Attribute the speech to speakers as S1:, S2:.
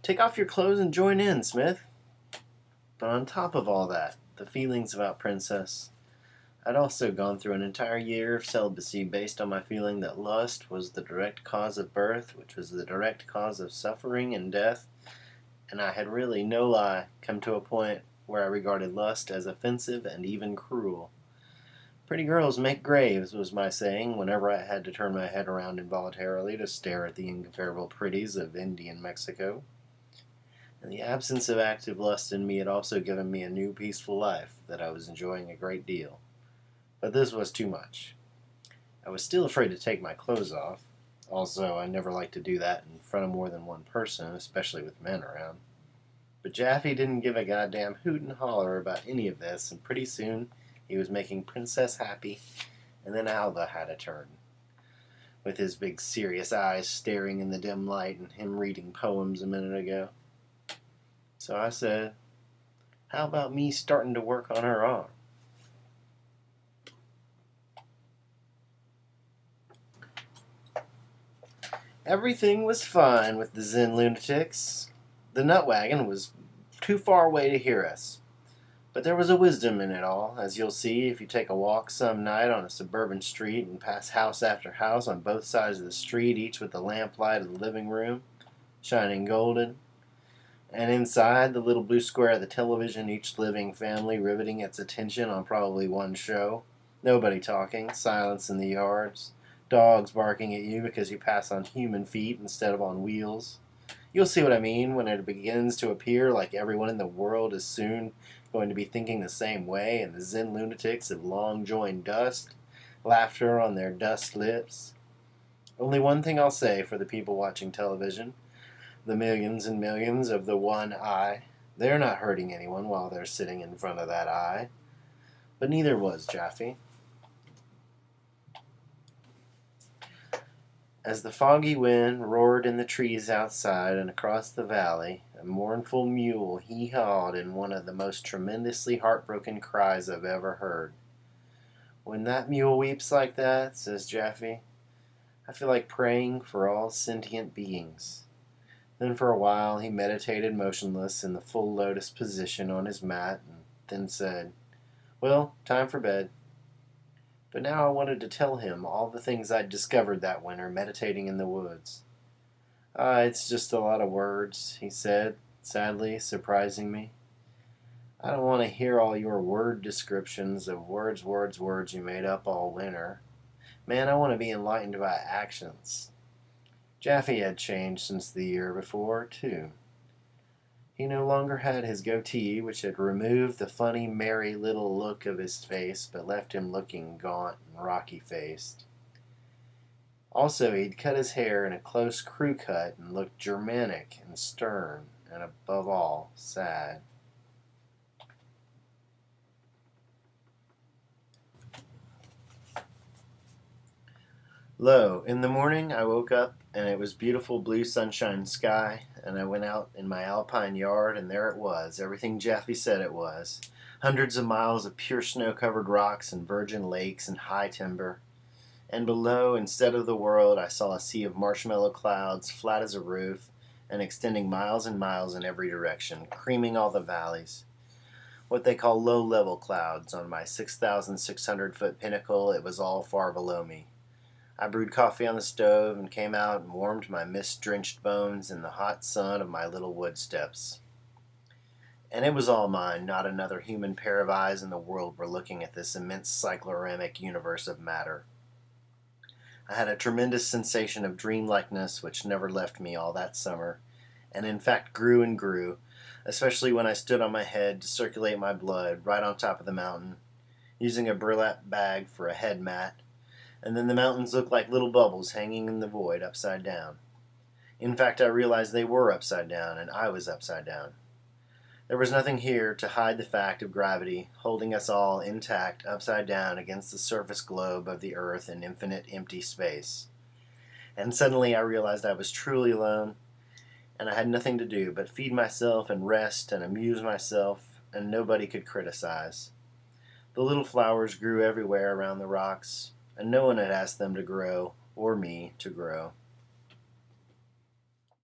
S1: Take off your clothes and join in, Smith. But on top of all that, the feelings about Princess, I'd also gone through an entire year of celibacy based on my feeling that lust was the direct cause of birth, which was the direct cause of suffering and death, and I had really, no lie, come to a point where I regarded lust as offensive and even cruel. Pretty girls make graves, was my saying whenever I had to turn my head around involuntarily to stare at the incomparable pretties of Indian Mexico. And the absence of active lust in me had also given me a new peaceful life that I was enjoying a great deal. But this was too much. I was still afraid to take my clothes off. Also, I never liked to do that in front of more than one person, especially with men around. But Jaffe didn't give a goddamn hoot and holler about any of this, and pretty soon he was making Princess happy, and then Alva had a turn, with his big serious eyes staring in the dim light and him reading poems a minute ago. So I said, how about me starting to work on her arm? Everything was fine with the Zen lunatics. The nut wagon was too far away to hear us. But there was a wisdom in it all, as you'll see if you take a walk some night on a suburban street and pass house after house on both sides of the street, each with the lamplight of the living room shining golden. And inside the little blue square of the television, each living family riveting its attention on probably one show. Nobody talking, silence in the yards. Dogs barking at you because you pass on human feet instead of on wheels. You'll see what I mean when it begins to appear like everyone in the world is soon going to be thinking the same way, and the Zen lunatics have long joined dust, laughter on their dust lips. Only one thing I'll say for the people watching television, the millions and millions of the one eye. They're not hurting anyone while they're sitting in front of that eye. But neither was Jaffe. As the foggy wind roared in the trees outside and across the valley, a mournful mule hee-hawed in one of the most tremendously heartbroken cries I've ever heard. When that mule weeps like that, says Jaffe, I feel like praying for all sentient beings. Then for a while he meditated motionless in the full lotus position on his mat, and then said, well, time for bed. But now I wanted to tell him all the things I'd discovered that winter meditating in the woods. It's just a lot of words, he said, sadly, surprising me. I don't want to hear all your word descriptions of words you made up all winter. Man, I want to be enlightened by actions. Jaffe had changed since the year before, too. He no longer had his goatee, which had removed the funny, merry little look of his face, but left him looking gaunt and rocky-faced. Also, he'd cut his hair in a close crew cut and looked Germanic and stern, and above all, sad. Lo, in the morning I woke up and it was beautiful blue sunshine sky, and I went out in my alpine yard and there it was, everything Jaffe said it was. Hundreds of miles of pure snow-covered rocks and virgin lakes and high timber. And below, instead of the world, I saw a sea of marshmallow clouds, flat as a roof, and extending miles and miles in every direction, creaming all the valleys. What they call low-level clouds. On my 6,600-foot pinnacle, it was all far below me. I brewed coffee on the stove and came out and warmed my mist-drenched bones in the hot sun of my little wood steps. And it was all mine, not another human pair of eyes in the world were looking at this immense cycloramic universe of matter. I had a tremendous sensation of dreamlikeness which never left me all that summer, and in fact grew and grew, especially when I stood on my head to circulate my blood right on top of the mountain, using a burlap bag for a head mat, and then the mountains looked like little bubbles hanging in the void upside down. In fact, I realized they were upside down, and I was upside down. There was nothing here to hide the fact of gravity, holding us all intact upside down against the surface globe of the earth in infinite empty space. And suddenly I realized I was truly alone, and I had nothing to do but feed myself and rest and amuse myself, and nobody could criticize. The little flowers grew everywhere around the rocks, and no one had asked them to grow, or me to grow.